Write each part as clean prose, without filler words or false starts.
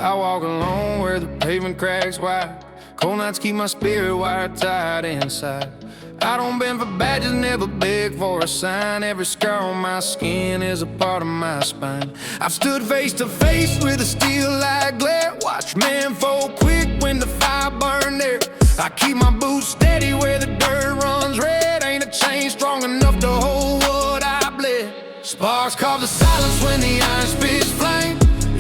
I walk alone where the pavement cracks wide. Cold nights keep my spirit wired tight inside. I don't bend for badges, never beg for a sign. Every scar on my skin is a part of my spine. I've stood face to face with a steel light glare. Watch men fold quick when the fire burned there. I keep my boots steady where the dirt runs red. Ain't a chain strong enough to hold what I bled. Sparks carve the silence when the iron spits flame.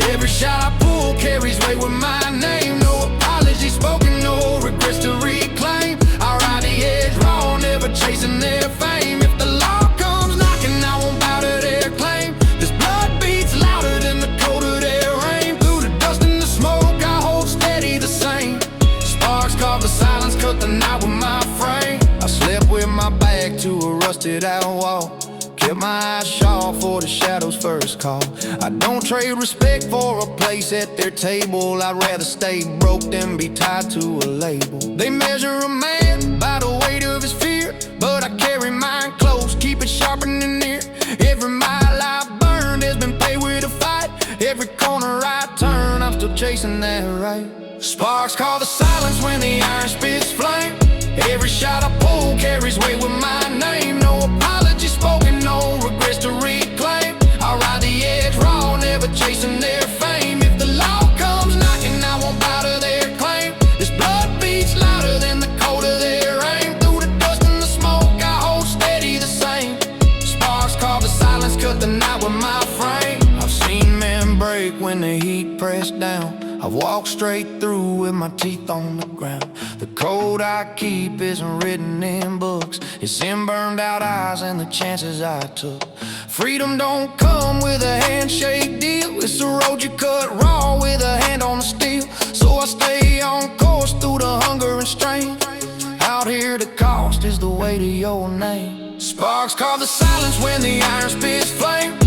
Every shot I pull carries weight with my name. No apologies spoken, no regrets to reclaim. I ride the edge raw, never chasing their fame. If the law comes knocking, I won't bow to their claim. This blood beats louder than the cold of their rain. Through the dust and the smoke, I hold steady the same. Sparks carve the silence, cut the night with my frame. I slept with my back to a rusted out wall. Kept my eyes sharp for the shadows' first call. I don't trade respect for a place at their table. I'd rather stay broke than be tied to a label. They measure a man by the weight of his fear, but I carry mine close, keep it sharper than near. Every mile I've burned has been paid with a fight. Every corner I turn, I'm still chasing that right. Sparks call the silence when the iron spits flame. Every shot I pull carries weight with my name. No apology spoken, no regrets to reclaim. I ride the edge raw, never chasing their fame. If the law comes knocking, I won't bow to their claim. This blood beats louder than the cold of their aim. Through the dust and the smoke, I hold steady the same. Sparks carve the silence, cut the night with my frame. I've seen men break when the heat pressed down. I've walked straight through with my teeth on the ground. The code I keep isn't written in books. It's in burned out eyes and the chances I took. Freedom don't come with a handshake deal. It's the road you cut raw with a hand on the steel. So I stay on course through the hunger and strain. Out here the cost is the weight of your name. Sparks carve the silence when the iron spits flame.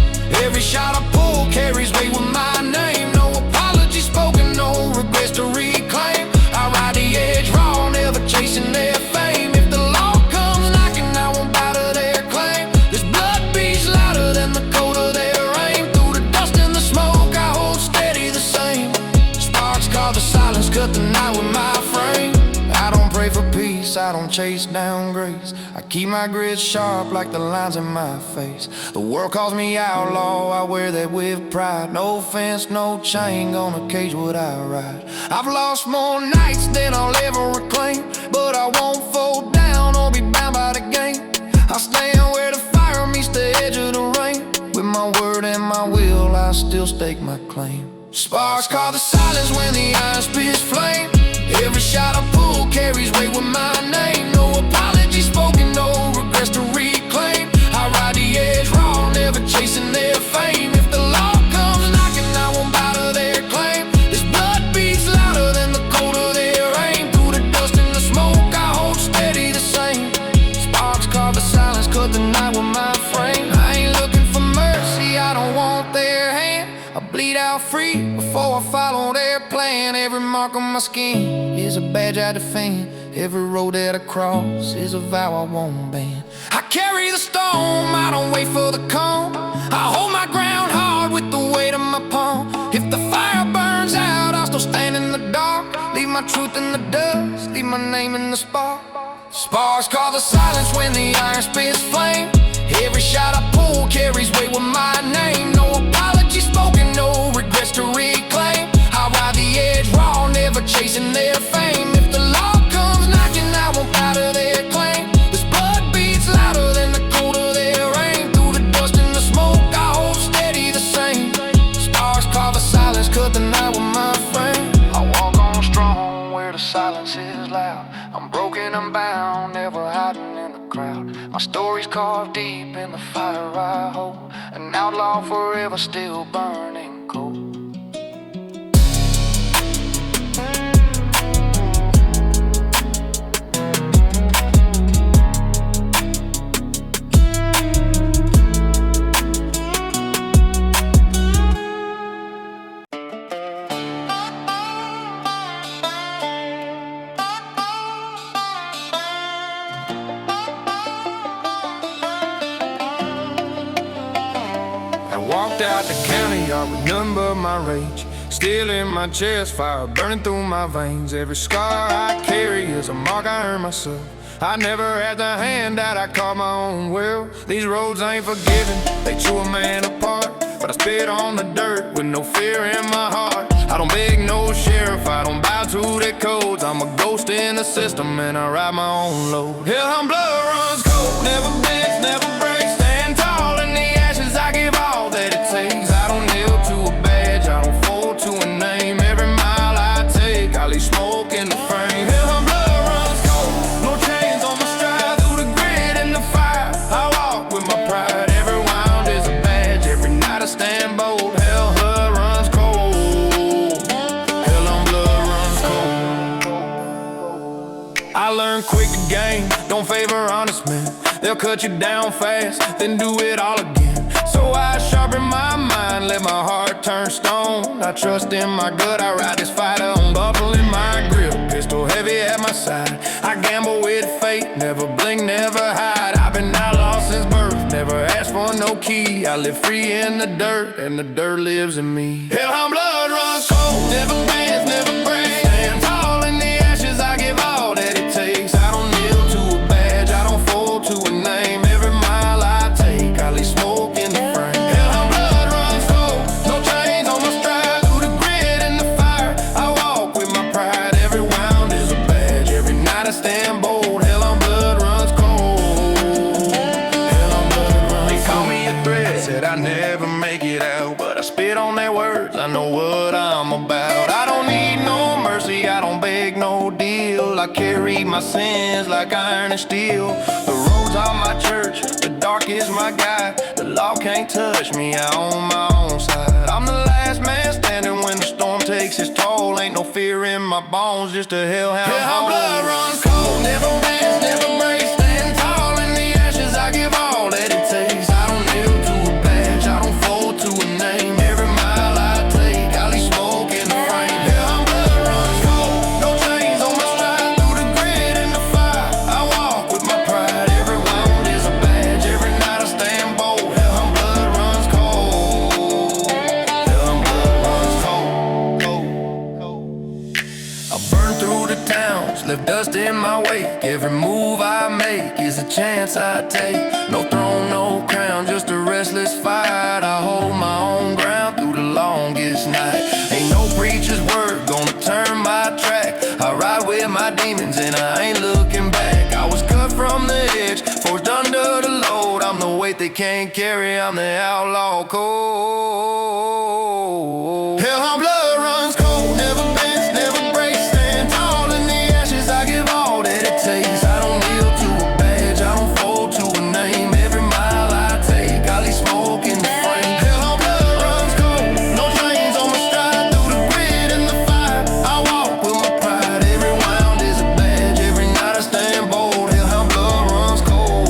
Every shot I pull carries weight with my name. No apology spoken, no regrets to reclaim. I ride the edge raw, never chasing their fame. If the law comes knocking, I won't bow to their claim. This blood beats louder than the cold of their aim. Through the dust and the smoke, I hold steady the same. Sparks carve the silence, cut the night with my frame. I don't pray for peace, I don't chase down grace. I keep my grit sharp like the lines in my face. The world calls me outlaw, I wear that with pride. No fence, no chain, gonna cage what I ride. I've lost more nights than I'll ever reclaim, but I won't fold down or be bound by the game. I stand where the fire meets the edge of the rain. With my word and my will, I still stake my claim. Sparks carve the silence when the iron spits flame. Every shot I pull carries weight with my name. No apology spoken, no regrets to reclaim. I ride the edge raw, never chasing their fame. If the law comes knocking, I won't bow to their claim. This blood beats louder than the cold of their aim. Through the dust and the smoke, I hold steady the same. Sparks carve the silence, cut the night with my frame. I ain't looking for mercy, I don't want their hand. I bleed out free before I follow their plan. Every mark on my skin is a badge I defend. Every road that I cross is a vow I won't bend. I carry the storm, I don't wait for the calm. I hold my ground hard with the weight of my palm. If the fire burns out, I'll still stand in the dark. Leave my truth in the dust, leave my name in the spark. Sparks carve the silence when the iron spits flame. Every shot I pull carries weight with my name. No apology spoken, no regrets to reclaim. I ride the edge raw, never chasing their fame. If the law comes knocking, I won't bow to their claim. This blood beats louder than the cold of their aim. Through the dust and the smoke, I hold steady the same. Stars carve the silence, cut the night with my frame. I walk on strong where the silence is loud. I'm broken, I'm bound, never hiding in the crowd. My story's carved deep in the fire I hold. An outlaw forever, still burning cold. Walked out the county yard with none but my rage. Still in my chest, fire burning through my veins. Every scar I carry is a mark I earned myself. I never had the hand that I caught my own will. These roads ain't forgiving, they chew a man apart. But I spit on the dirt with no fear in my heart. I don't beg no sheriff, I don't bow to their codes. I'm a ghost in the system and I ride my own load. Hellhound blood runs cold, never bends, never breaks. Stand tall in the ashes, I give all that it takes. I don't kneel to a badge, I don't fold to a name. Every mile I take, I leave smoke in the frame. Hellhound blood runs cold, no chains on my stride. Through the grit and the fire, I walk with my pride. Every wound is a badge, every night I stand bold. Hell blood runs cold, Hellhound blood runs cold. I learned quick the game, don't favor honest men. They'll cut you down fast, then do it all again. So I sharpen my mind, let my heart turn stone. I trust in my gut, I ride this fighter on buckle in my grip. Pistol heavy at my side, I gamble with fate. Never blink, never hide. I've been outlaw since birth, never asked for no key. I live free in the dirt, and the dirt lives in me. Hellhound blood runs cold, never bends, never breaks. Stand tall in the ashes, I give all that it takes. I don't kneel to a badge, I don't fold to a name. Every mile I take, I leave smoke in the frame. Hellhound blood runs cold, no chains on my stride. Through the grit and the fire, I walk with my pride. Every wound is a badge, every night I stand bold. Hellhound blood runs cold, Hellhound blood runs cold. They call me a threat, said I never make it out, but I spit on their words, I know what I'm about. I don't need no mercy, I don't beg no deal. I carry my sins like iron and steel. The roads are my church, the dark is my guide. The law can't touch me, I own my own side. I'm the last man standing when the storm takes its toll. Ain't no fear in my bones, just a hellhound. Hellhound blood runs cold, never bends, never breaks. Stand tall in the ashes, I give all that it takes. I don't kneel to a badge, I don't fold to a name. Every mile I take, I leave smoke in the frame. Hellhound blood runs cold, no chains on my stride. Through the grit and the fire, I walk with my pride. Every wound is a badge, every night I stand bold. Hellhound blood runs cold, Hellhound blood runs cold, cold. I burn through the towns, left dust in my wake. Every move I make is a chance I take. No throne, no crown, just a restless fight. I hold my own ground through the longest night. Ain't no preacher's word gonna turn my track. I ride with my demons and I ain't looking back. I was cut from the edge, forged under the load. I'm the weight they can't carry, I'm the outlaw code. Hellhound blood runs cold, never bends, never breaks. Stand tall in the ashes, I give all that it takes. I don't kneel to a badge, I don't fold to a name. Every mile I take, I leave smoke in the frame. Hellhound blood runs cold, no chains on my stride. Through the grit and the fire, I walk with my pride. Every wound is a badge, every night I stand bold. Hellhound blood runs cold.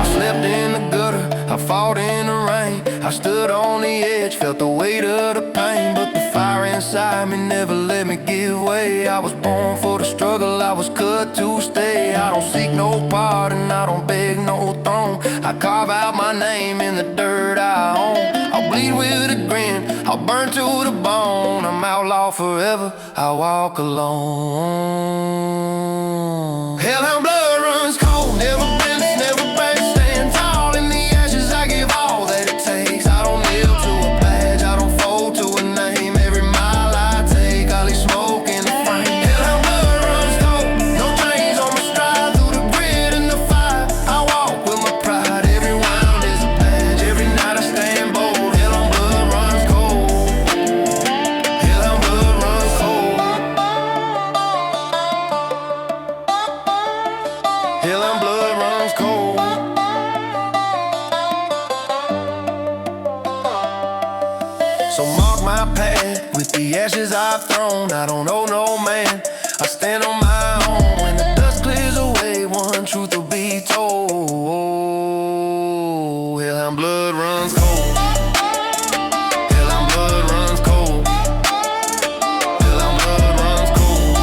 I slept in the gutter, I fought in the rain. I stood on the edge, felt the weight of the pain. But the fire inside me never let me give way. I was born for the struggle, I was cut to stay. I don't seek no pardon, I don't beg no throne. I carve out my name in the dirt I own. I'll bleed with a grin, I'll burn to the bone. I'm outlaw forever, I walk alone. Hellhound blood runs cold, never bends, never breaks. Stand tall in the ashes, I give all that it takes. I don't kneel to a badge, I don't fold to a name. Every mile I take, I leave smoke in the frame. Hellhound blood runs cold, no chains on my stride. Through the grit and the fire, I walk with my pride. Every wound is a badge, every night I stand bold. Hellhound blood runs cold, Hellhound blood runs cold. Hellhound blood runs cold. So mark my path with the ashes I've thrown. I don't owe no man, I stand on my own. When the dust clears away, one truth will be told. Hellhound blood runs cold, Hellhound blood runs cold, Hellhound blood runs cold.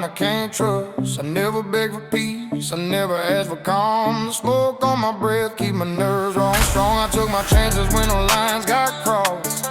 I can't trust. I never beg for peace, I never ask for calm. The smoke on my breath keep my nerves wrong strong. I took my chances when the lines got crossed.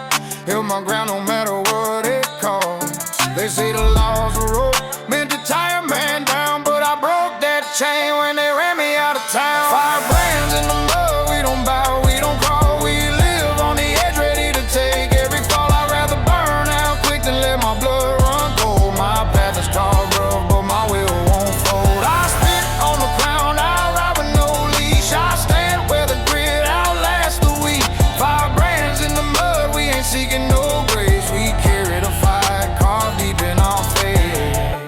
Held my ground no matter what it cost. They say the laws of road meant to tie a man down, but I broke that chain when they ran me out of town. Firebrands in the mud, we don't bow, we don't crawl. We live on the edge, ready to take every fall. I'd rather burn out quick than let my blood run cold. My path is carved rough, but my will won't fold. I spit on the ground, I ride with no leash. I stand where the grid outlasts the weak. Firebrands in the mud, we ain't seeking no grace. We carry the fire carved deep in our faith.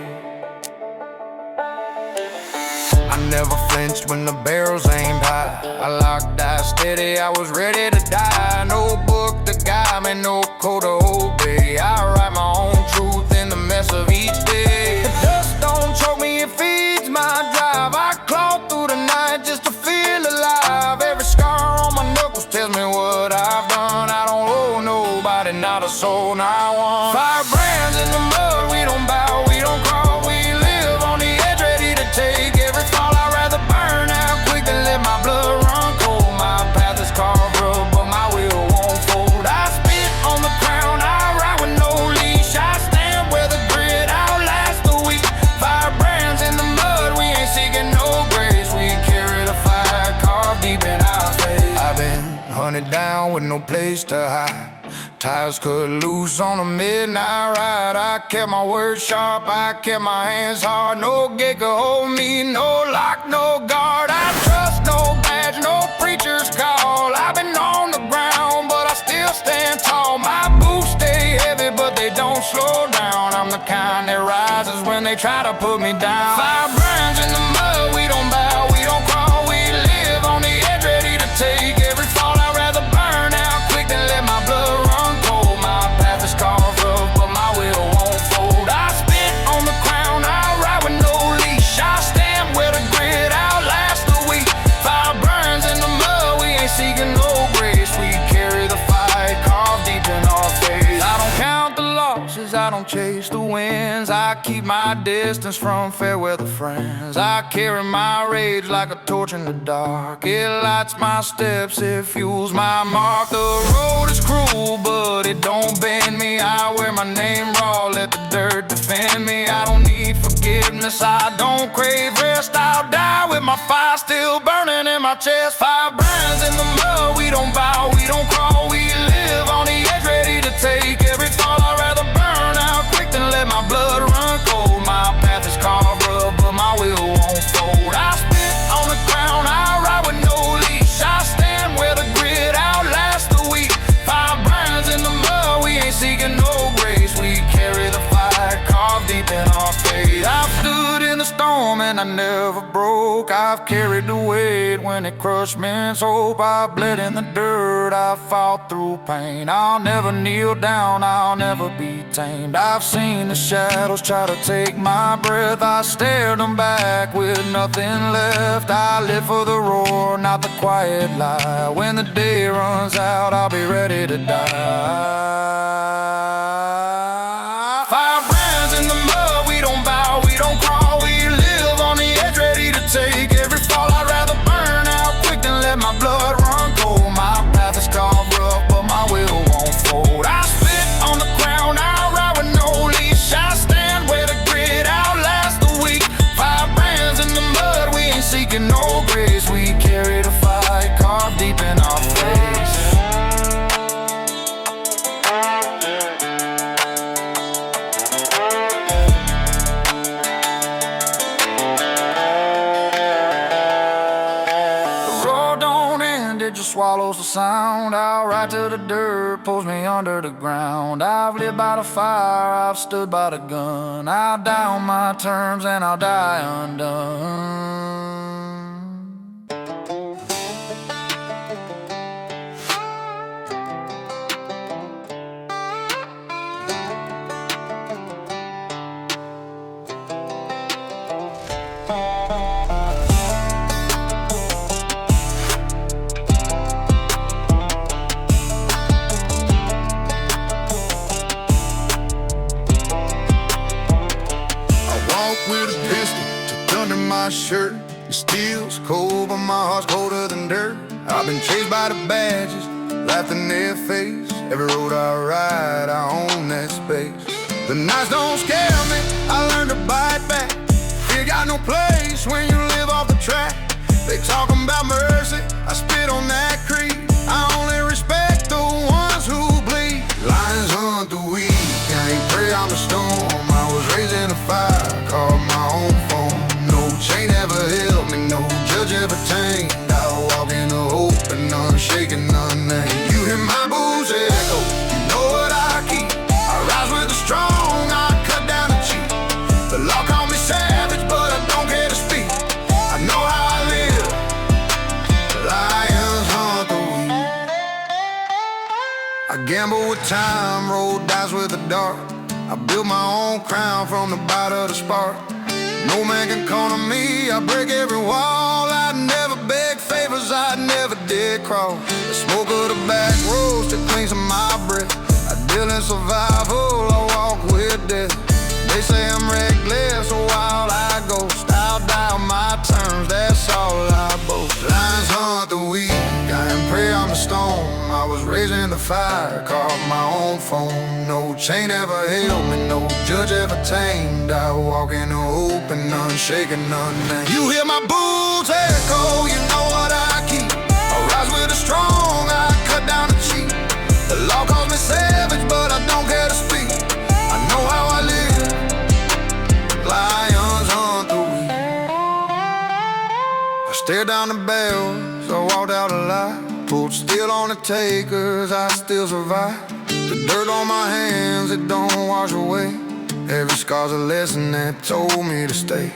I never flinched when the barrels aimed high. I locked eyes steady, I was ready to die. No book to guide me, no code to obey. I write my own truth in the mess of each day. The dust don't choke me, it feeds my drive. I claw through the night just to feel alive. Every scar on my knuckles tells me what I've done. I don't owe nobody, not a soul, not one. Firebrands in the mud, we don't bow, we don't crawl. We live on the edge, ready to take every fall. I'd rather burn out quick than let my blood run cold. My path is carved rough, but my will won't fold. I spit on the ground, I ride with no leash. I stand where the grid outlasts the weak. Firebrands in the mud, we ain't seeking no grace. We carry the fire carved deep in our face. I've been hunted down with no place to hide. Tires cut loose on a midnight ride. I kept my words sharp, I kept my hands hard. No gate could hold me, no lock, no guard. I trust no badge, no preacher's call. I've been on the ground, but I still stand tall. My boots stay heavy, but they don't slow down. I'm the kind that rises when they try to put me down. Firebrands in the mud, we don't bow, we don't crawl. We live on the edge, ready to take every fall. I'd rather burn out quick than let my blood run cold. My path is carved rough, but my will won't fold. I spit on the crown, I ride with no leash. I stand where the grid outlasts the weak. Firebrands in the mud, we ain't seeking no grace. We carry the fight carved deep in our face. I don't count the losses, I don't chase the wins. I keep my distance from fair weather friends. I carry my rage like a torch in the dark. It lights my steps, it fuels my mark. The road is cruel, but it don't bend me. I wear my name raw, let the dirt defend me. I don't need forgiveness, I don't crave rest. I'll die with my fire still burning in my chest. Firebrands in the mud, we don't bow, we don't crawl. We live on the edge, ready to take every fall. I'd rather burn out quick than let my blood run cold. My path is carved rough, but my will won't fold. I spit on the ground, I ride with no leash. I stand where the grid outlasts the weak. Firebrands in the mud, we ain't seeking no grace. We carry the fire carved deep in our faith. I've stood in the storm and I never broke. I've carried the weight when it crushed men's hope. I've bled in the dirt, I've fought through pain. I'll never kneel down, I'll never be tamed. I've seen the shadows try to take my breath. I stared them back with nothing left. I live for the roar, not the quiet lie. When the day runs out, I'll be ready to die. Firebrands in the mud, we don't bow, we don't crawl. We live on the edge, ready to take every fall. I'd rather burn out quick than let my blood run cold. My path is carved rough, but my will won't fold. I spit on the ground, I ride with no leash. I stand where the grid outlasts the weak. Firebrands in the mud, we ain't seeking no grace. We carry the fight carved deep in our face. Swallows the sound, I'll ride to the dirt, pulls me under the ground. I've lived by the fire, I've stood by the gun. I'll die on my terms and I'll die undone. my shirt. It steel's cold, but my heart's colder than dirt. I've been chased by the badges, laughed in their face. Every road I ride, I own that space. The nights don't scare me, I learned to bite back. You got no place when you live off the track. They talking about mercy, I spit on that creed. I only respect the ones who bleed. Lions hunt the weak, I ain't prey on the storm. I was raised in the fire, carved my own form. No chain ever held me, no judge ever tamed. I walk in the open, unshaken, unnamed. You hear my boots echo, you know what I keep. I rise with the strong, I cut down the cheap. The law called me savage, but I don't care to speak. I know how I live, lions hunt the weak. I gamble with time, roll dice with the dark. I built my own crown from the bottom of the spark. No man can corner me, I break every wall. I never beg favors, I never did crawl. The smoke of the back roads that clings to my breath. I deal in survival, I walk with death. They say I'm reckless, so wild I go. Style down my terms, that's all I boast. Lions hunt the weak, I am prey on the storm. I was raised in the fire, carved my own form. No chain ever held me, no judge ever tamed. I walk in the open, unshaken, unnamed. You hear my boots echo, you know what I keep. I rise with the strong, I cut down the cheap. The law calls me savage, but I don't care to speak. I know how I live, lions hunt the weak. I stared down the barrels, I walked out alive. Pulled steel on the takers, I still survive. The dirt on my hands, it don't wash away. Every scar's a lesson that told me to stay.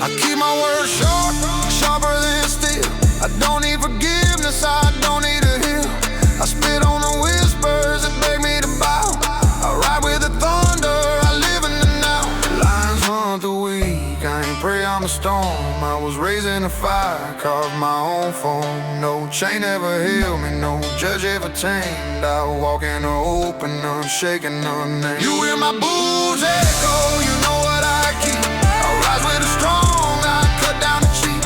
I keep my words short, sharper than steel. I don't need forgiveness, I don't need a heal. I spit on the whispers that beg me to bow. I ride with the thunder, I live in the now. Lions hunt the weak, I ain't prey on the storm. I was raised in the fire, carved my own form. No chain ever held me, no judge ever tamed. I walk in the open, unshaken, unnamed. You hear my boots echo, you know what I keep. I rise with the strong, I cut down the cheap.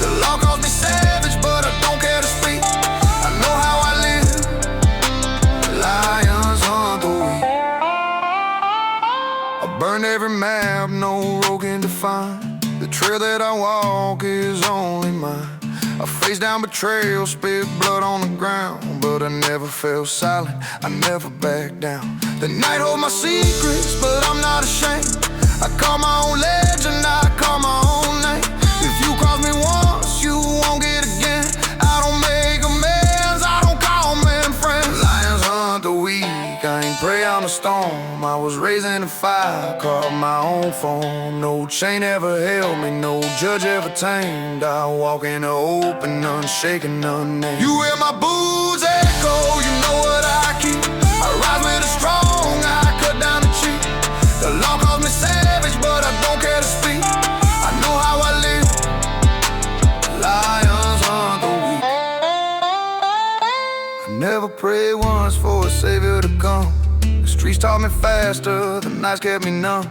The law calls me savage, but I don't care to speak. I know how I live, lions hunt the weak. I burned every map, no road can define. The trail that I walk is only mine. I faced down betrayal, spit blood on the ground, but I never fell silent, I never backed down. The night holds my secrets, but I'm not ashamed. I call my own legend, I call my own name. If you cross me once, you won't get again. I don't make amends, I don't call men friends. Lions hunt the weak, I ain't prey on the storm. I was raised in the fire, carved my own form. No chain ever held me, no judge ever tamed. I walk in the open, unshaken, unnamed. You hear my boots echo, you know what I keep. I rise with the strong, I cut down the cheap. The law calls me savage, but I don't care to speak. I know how I live, lions hunt the weak. I never prayed once for a savior to come. The streets taught me faster, the nights kept me numb.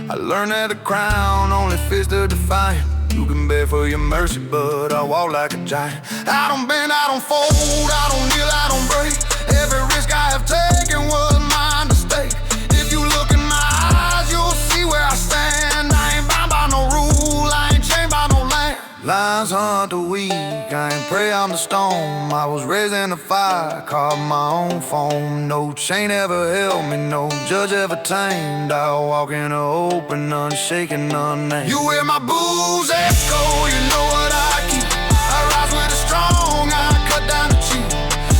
I learned that a crown only fits the defiant. You can beg for your mercy, but I walk like a giant. I don't bend, I don't fold, I don't kneel, I don't break. Every risk I have taken was mine to stake. If you look in my eyes, you'll see where I stand. I ain't bound by no rule, I ain't chained by no land. Lions hunt the weak, I ain't prey on the storm. I was raised in the fire, carved my own form. No chain ever held me, no judge ever tamed. I walk in the open, unshaken, unnamed. You hear my boots echo, you know what I keep. I rise with the strong, I cut down the cheap.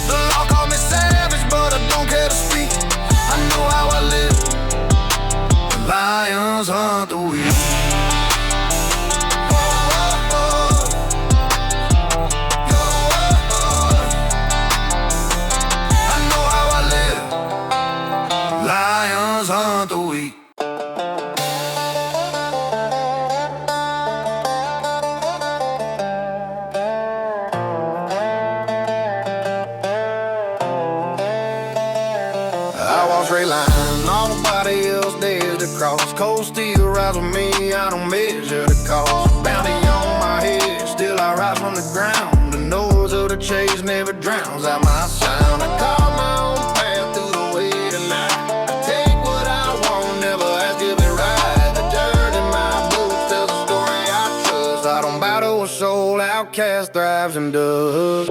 The law called me savage, but I don't care to speak. I know how I live, the lions hunt the weak. Hunt the weak. I walk straight line, nobody else dares to cross. Cold steel rides with me, I don't measure the cost. Bounty on on the ground. The noise of the chase never drowns out my sound. I carve my own path through the weight of night. I take what I want, never ask if it right. The dirt in my boots tells a story I trust. I don't battle a soul, outcast thrives and does.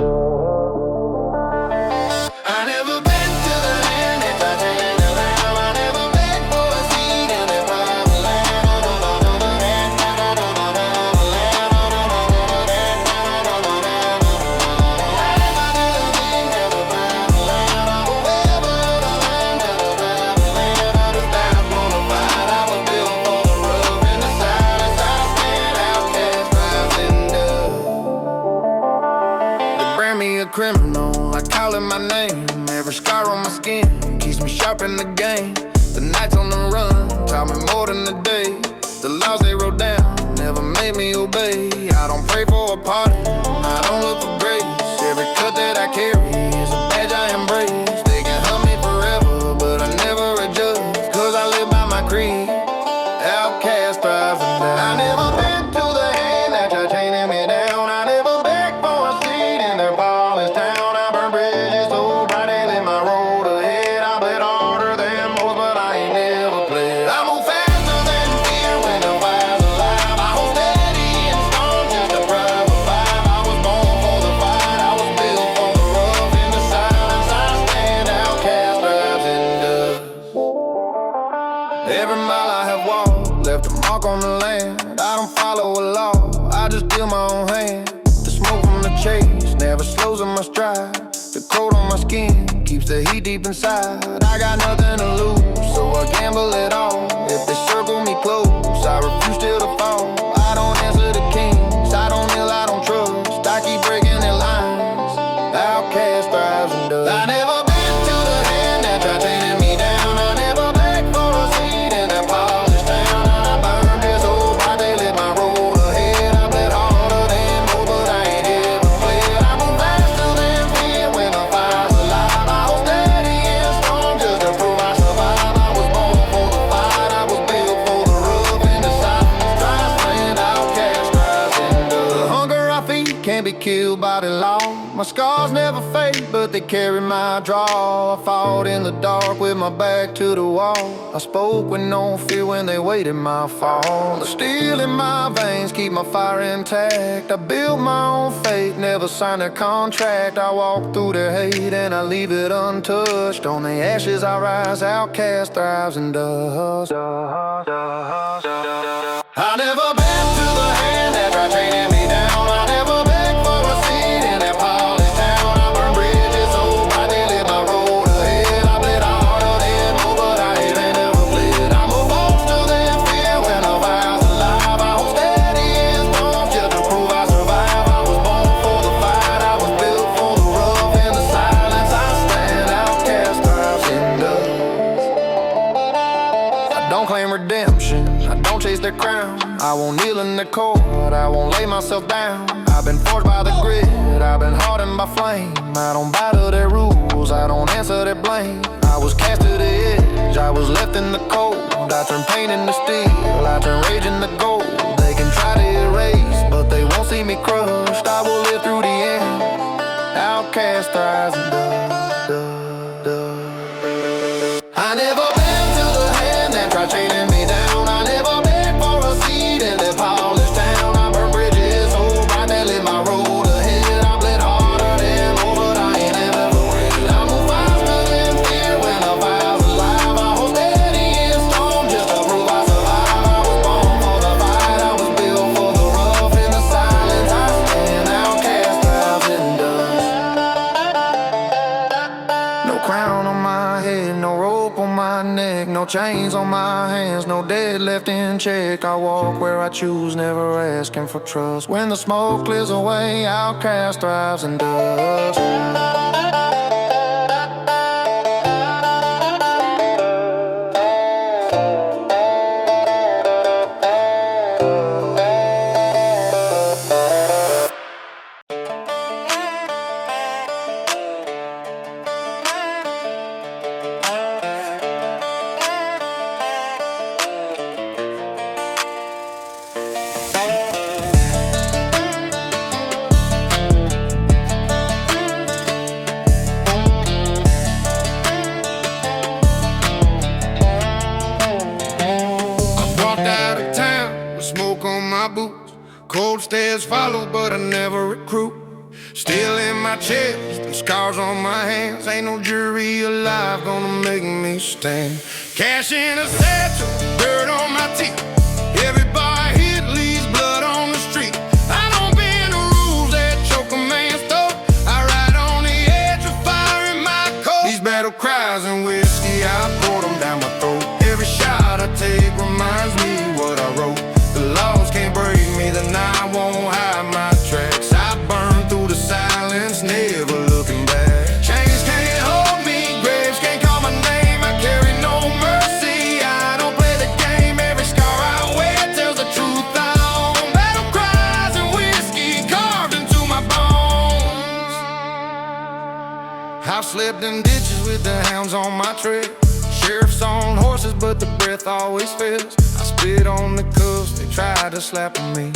Criminal, I call it my name. Every scar on my skin keeps me sharp in the game. The nights on the run taught me more than the day. The laws they wrote down never made me obey. I don't pray for a pardon, I don't look for grace. Every cut that I carry is a badge I embrace. They can hurt me forever, but I never adjust, cause I live by my creed. Outcast thrives and dies. I never bent to the hand that tried chaining me down. I never begged for a seat in their polished town. I burned bridges so bright they lit my road ahead. I bled harder than most, but I ain't never bled. I move faster than fear when the fire's alive. I hold steady in storms just to survive. I was born for the fight, I was built for the rough. In the silence I stand, outcast thrives and does. Every mile I have walked left a mark on the land. I don't follow a law, I just deal my own hand. The smoke from the chase never slows in my stride. The coat on my skin keeps the heat deep inside. I got nothing to lose, so I gamble it all. If they circle me close, I refuse still to fall. I don't answer to kings, I don't kneel, I don't trust. I keep breaking their lines, outcast thrives and does. I never been to the hand that tried chaining me down. I never begged for a seat in that polished town. I burned this old bright, they lit my road ahead. I bled harder than most, but I ain't ever fled. I move faster than fear when the fire's alive. I hold steady in storm just to prove I survive. I was born for the fight, I was built for the rough. In the silence, dry sand, outcast thrives and does. The hunger I feed can't be killed by the law. My scars never fade, but they carry my draw. I fought in the dark with my back to the wall. I spoke with no fear when they waited my fall. The steel in my veins keep my fire intact. I built my own fate, never signed a contract. I walk through their hate and I leave it untouched. On the ashes I rise, outcast thrives and does. I never been to the hand that tried chaining me down. I never begged for a seat in that polished town. I burned bridges so bright they lit my road ahead. I bled harder than most, but I ain't never bled. I move faster than fear when the fire's alive. I hold steady in storms just to prove I survive. I was born for the fight, I was built for the rough. In the silence I stand, outcast thrives and does. I don't claim redemption, I don't chase their crown. I won't kneel in the court, I won't lay myself down. I've been forged by the grit, I've been hardened by flame. I don't bow to their rules, I don't answer their blame. I was cast to the edge, I was left in the cold. I turn pain into steel, I turn rage into gold. They can try to erase, but they won't see me crushed. I will live through the end, outcast thrives and does. I never been to the hand that tried chaining me down. I never begged for a seat in that polished town. I burned bridges so bright they lit my road ahead. I bled harder than most, but I ain't ever afraid. I move faster than fear when the fire's alive. I hold steady in storm just to prove I survive. I was born for the fight, I was built for the rough. In the silence I stand, outcast thrives and does. No crown on my head, no rope on my neck, no chains on my hands, no dead left in check. I walk where I choose, never asking for trust. When the smoke clears away, outcast thrives and does. Cold stares follow, but I never recruit. Still in my chest and scars on my hands. Ain't no jury alive gonna make me stand. Cash in a satchel, dirt on my teeth. Every bar hit leaves blood on the street. I don't bend the rules that choke a man's throat. I ride on the edge of fire in my coat. These battle cries and whiskey, I pour them down my throat. Every shot I take reminds me what I wrote. The laws can't break me, then I won't hide my tracks. I burn through the silence, never looking back. Chains can't hold me, graves can't call my name. I carry no mercy, I don't play the game. Every scar I wear tells the truth I own. Battle cries and whiskey carved into my bones. I've slept in ditches with the hounds on my trail. Sheriffs on horses, but the breath always fails. I spit on the cuffs, they tried to slap on me.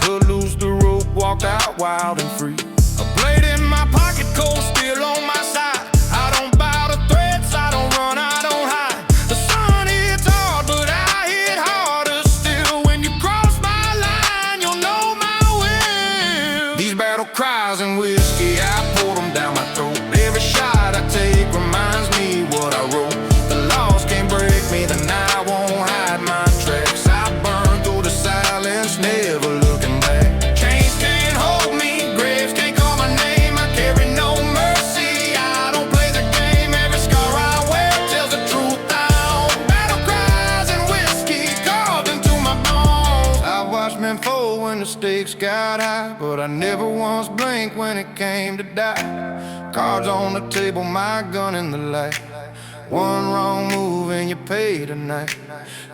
Cut loose the rope, walked out wild and free. A blade in my pocket, cold steel on my side. I don't bow to threats, I don't run, I don't hide. The sun hits hard, but I hit harder still. When you cross my line, you'll know my will. These battle cries and whiskey, I pour them down my throat. Every shot I take reminds me what I wrote. The laws can't break me, then I won't hide my tracks. I burn through the silence, never looking back. Chains can't hold me, graves can't call my name. I carry no mercy, I don't play the game. Every scar I wear tells the truth I own. Battle cries and whiskey carved into my bones. I watched men fold when the stakes got high, but I never once blinked when it came to die. Cards on the table, my gun in the light. One wrong move and you pay tonight.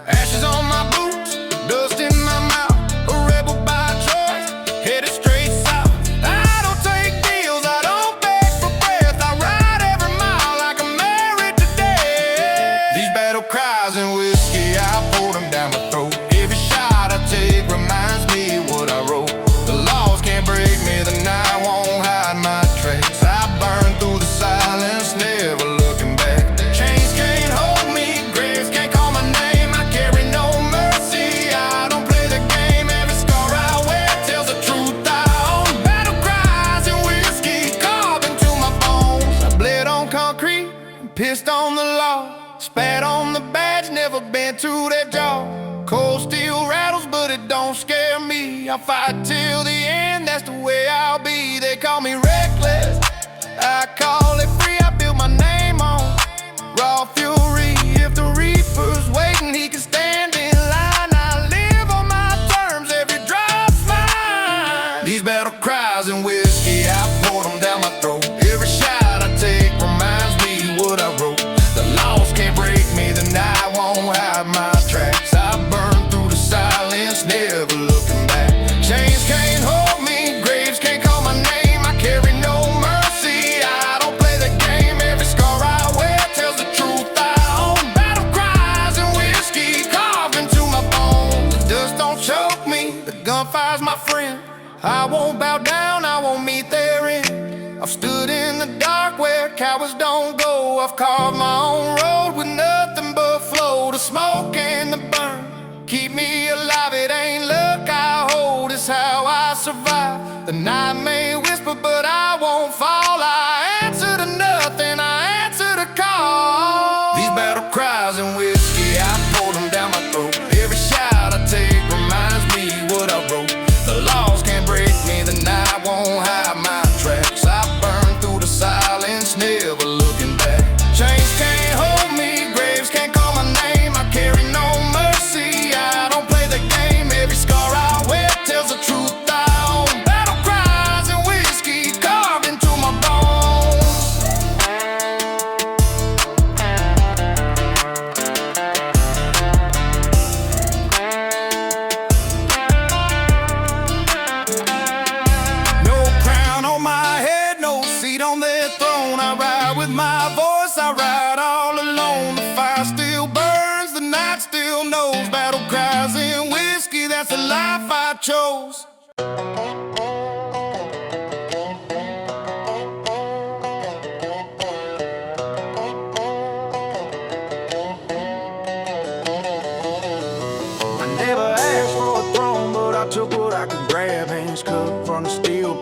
Ashes on my boots, dust in my mouth. A rebel by choice, headed straight south. I don't take deals, I don't beg for breath. I ride every mile like I'm married to death. These battle cries and whiskey, I pour them down my throat. Every shot I take reminds me what I wrote. The laws can't break me, then I won't hide my tracks. I burn through the silence, never looking back. Chains can't hold me, graves can't call my name. I carry no mercy, I don't play the game. Every scar I wear tells the truth I own. Battle cries and whiskey carved into my bones. I bled on concrete and pissed on the law. Spat on the badge, never been to their jaw. Cold steel rattles, but it don't scare me. I'll fight till the end, that's the way I'll be. They call me reckless, I call it free. I build my name on raw fury. If the reaper's waiting, he can stand in line. I live on my terms, every drop's mine. These battle cries and whiskey, I pour them down my throat. Every shot I take reminds me what I wrote. The laws can't break me, then I won't hide my tracks. I burn through the silence, never looking back. Chains can't hold me, graves can't call my name. I carry no mercy, I don't play the game. Every scar I wear tells the truth I own. Battle cries and whiskey carved into my bones. The dust don't choke me, the gunfire's my friend. I won't bow down, I won't meet their end. I've stood in the dark where cowards don't go. I've carved my own road with nothing but flow. The smoke and the burn keep me alive, it ain't luck I hold, it's how I survive. The night may whisper, but I won't fall. I answer to nothing, I answer to call. These battle cries and whiskey, I pour them down my throat. Every shot I take reminds me what I wrote. The laws can't break me, then I won't hide my tracks. I burn through the silence, never looking back. Chains can't hold me, graves can't call my name. I carry no mercy, I don't play the game. Every scar I wear tells the truth I own. Battle cries and whiskey carved into my bones. No crown on my head, no seat on their throne. I ride with my voice, I ride all alone. The fire still burns, the night still knows. Battle cries and whiskey, that's the life I chose. I never asked for a throne, but I took what I could grab.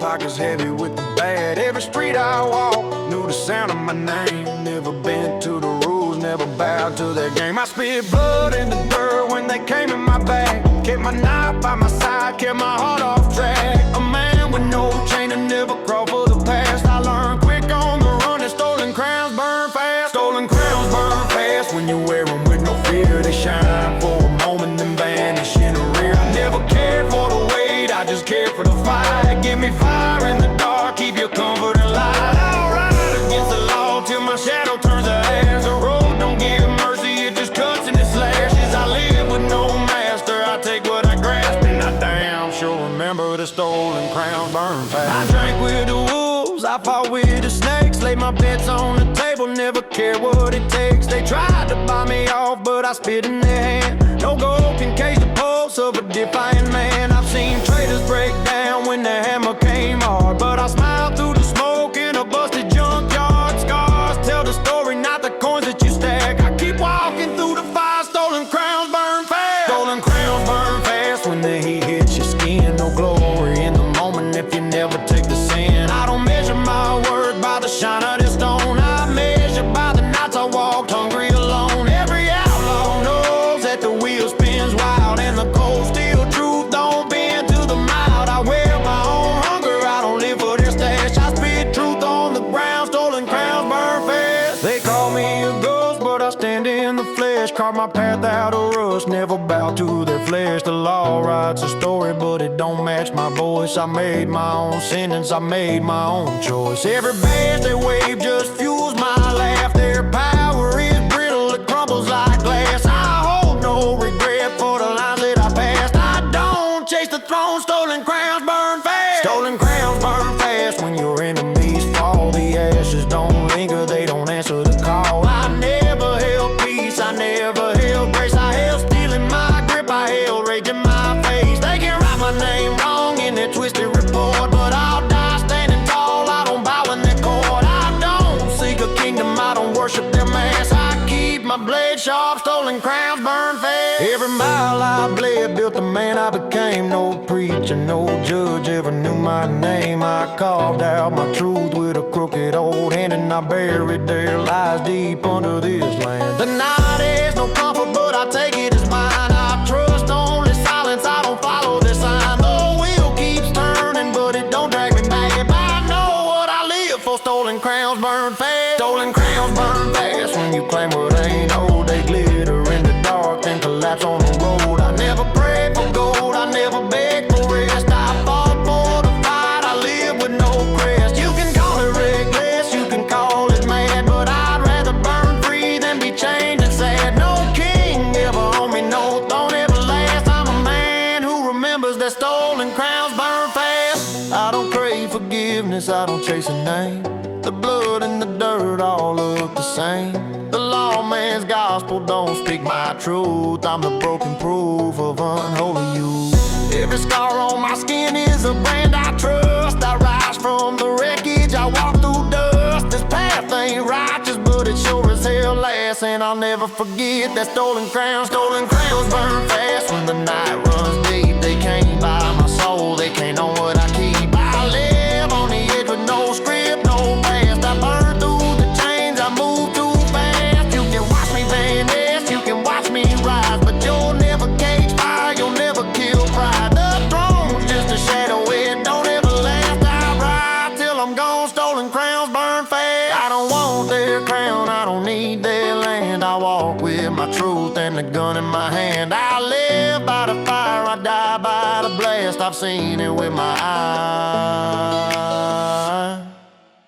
pockets heavy with the bad. Every street I walk, knew the sound of my name. Never bent to the rules, never bowed to their game. I spit blood in the dirt when they came in my bag. Kept my knife by my side, kept my heart off track. A man with no chain and never crawled for the past. I learned quick on the run that stolen crowns burn fast. Stolen crowns burn fast when you wear them with no fear. They shine for a moment and vanish in the rear. I never cared for the weight, I just cared for the fight. Give me fire in the dark, keep your comfort and light. I'll ride against the law till my shadow turns to ash. The road don't give mercy, it just cuts and it slashes. I live with no master, I take what I grasp, and I damn sure remember the stolen crown burn fast. I drank with the wolves, I fought with the snakes. Laid my bets on the table, never cared what it takes. They tried to buy me off, but I spit in their hand. No gold can cage the pulse of a defiant man. I've seen traitors break down when the hammer came hard, but I smiled through the smoke in a busted junkyard. Scars tell the story, not the coins that you stack. I keep walking through the fire, stolen crowns burn fast. Stolen crowns burn fast when the heat hits your skin. No glory in the moment if you never take the sin. I don't measure my worth by the shine of this stone. I measure by the nights I walked hungry alone. Every outlaw knows that the wheel spins wild, and the cold steel truth don't bend to the mild. I wear my own hunger, I don't live for their stash. I spit truth on the ground, stolen crowns burn fast. They call me a ghost, but I stand in the flesh. Carve my path out of rust, never bow to their flesh. The law writes a story, but it don't match my voice. I made my own sentence, I made my own choice. Every badge they wave just fuels my laugh. Their power is brittle, it crumbles like glass. I hold no regret for the lines that I passed. I don't chase the throne, stolen crowns burn fast. Stolen crowns burn fast when your enemies fall. The ashes don't linger, they don't answer the call. I never held peace, I never held grace. I held steel in my grip, I held rage in my face. They can write my name wrong in their twisted report, but I'll die standing tall, I don't bow in their court. I don't seek a kingdom, I don't worship their mass. I keep my blade sharp, stolen crowns burn fast. Every mile I bled built the man I became. No preacher, no judge ever knew my name. I carved out my truth with a crooked old hand, and I buried their lies deep under this land. The night is no comfort, but I take it as mine. I trust only silence, I don't follow this sign. The wheel keeps turning, but it don't drag me back. If I know what I live for, stolen crowns burn fast. Stolen crowns burn fast when you claim what ain't old. They glitter in the dark, then collapse on the road. I never prayed for gold, I never begged for rest. I fought for the fight, I live with no crest. You can call it reckless, you can call it mad, but I'd rather burn free than be chained and sad. No king ever on me, no throne ever last. I'm a man who remembers that stolen crowns burn fast. I don't crave forgiveness, I don't chase a name. The blood and the dirt all look the same. The lawman's gospel don't speak my truth. I'm the broken proof of unholy youth. Every scar on my skin is a brand I trust. I rise from the wreckage, I walk through dust. This path ain't righteous, but it sure as hell lasts. And I'll never forget that stolen crowns burn fast. When the night runs deep, they can't buy my soul, they can't own what I keep. I live on the edge with no script, no past. I burn through the chains, I move too fast. You can watch me vanish, you can watch me rise, but you'll never cage fire, you'll never kill pride. The throne's just a shadow, it don't ever last. I ride till I'm gone, stolen crowns burn fast. I don't want their crown, I don't need their land. I walk with my truth and the gun in my hand. I live by the fire, I die by the blast. I've seen it with my eyes.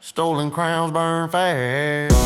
Stolen crowns burn fast.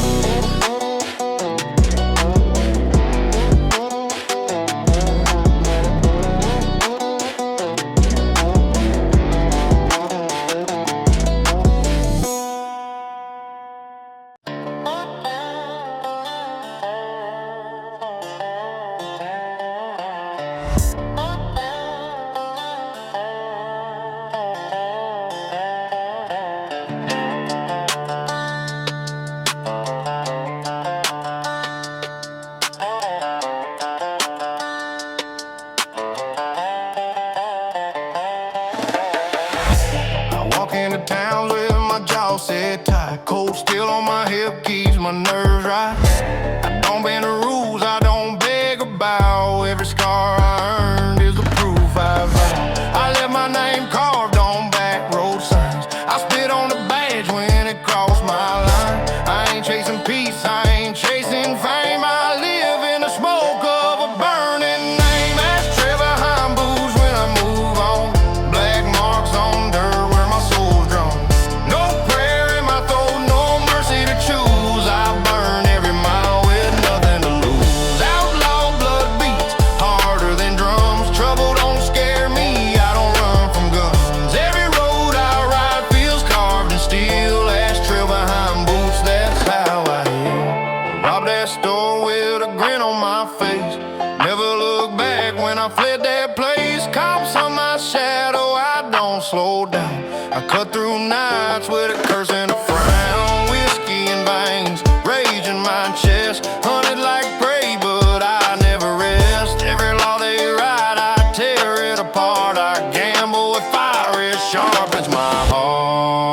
mindset tight. Cold steel on my hip keeps my nerves right. I don't bend the rules, I don't beg or bow. Every scar I earned is the proof I've earned. I left my name carved on backroad signs. I spit on the badge when it crossed my line. I ain't chasing peace, I ain't chasing fame. I live in the smoke of a burning name. Ashtray behind booze when I move on. Black marks on dirt where my soul's drawn. No prayer in my throat, no mercy to choose. I burn every mile with nothing to lose. Outlaw blood beats harder than drums. Trouble don't scare me, I don't run from guns. Every road I ride feels carved in steel. Ashtray behind boots, that's how I heal. Robbed that store with a grin on my face. Never look back when I fled that place. Cops on my shadow, I don't slow down. I cut through nights with a curse and a frown. Whiskey in veins, rage in my chest. Hunted like prey, but I never rest. Every law they write, I tear it apart. I gamble with fire, it sharpens my heart.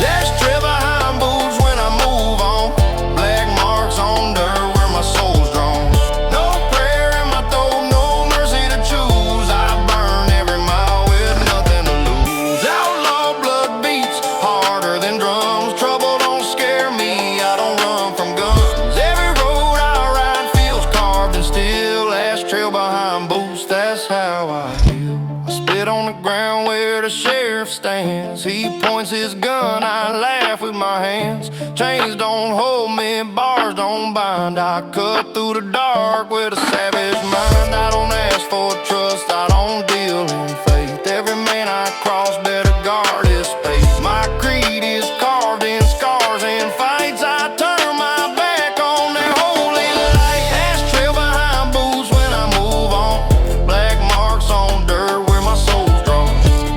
Ashtray behind booze when I move on. Black marks on dirt where my soul's drawn. No prayer in my throat, no mercy to choose. I burn every mile with nothing to lose. Outlaw blood beats harder than drums. Trouble don't scare me, I don't run from guns. Every road I ride feels carved in steel. Ashtray behind boots, that's how I feel. I spit on the ground where the sheriff stands. He points his gun, I laugh with my hands. Chains don't hold me, bars don't bind. I cut through the dark with a savage mind. I don't ask for trust, I don't deal in faith. Every man I cross better guard his space. My creed is carved in scars and fights. I turn my back on their holy light. Ashtray behind boots when I move on. Black marks on dirt where my soul's drawn.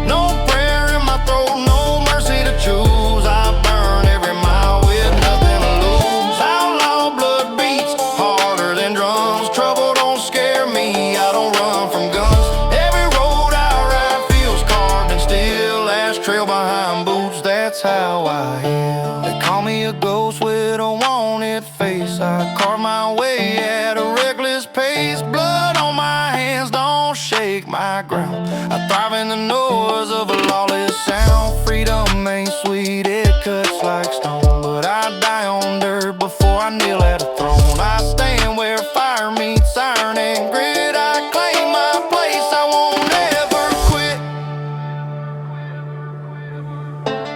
No prayer in my throat, no mercy to choose. I burn every mile with nothing to lose. Outlaw blood beats harder than drums. Trouble don't scare me, I don't run from guns. Every road I ride feels carved in steel. Ashtray behind boots, that's how I heal. They call me a ghost with a wanted face. I carve my way at a reckless pace. Blood on my hands don't shake my ground. I thrive in the noise of a lawless sound. Freedom ain't sweet, it cuts like stone. But I die on dirt before I kneel at a throne. I stand where fire meets iron and grit. I claim my place, I won't ever quit.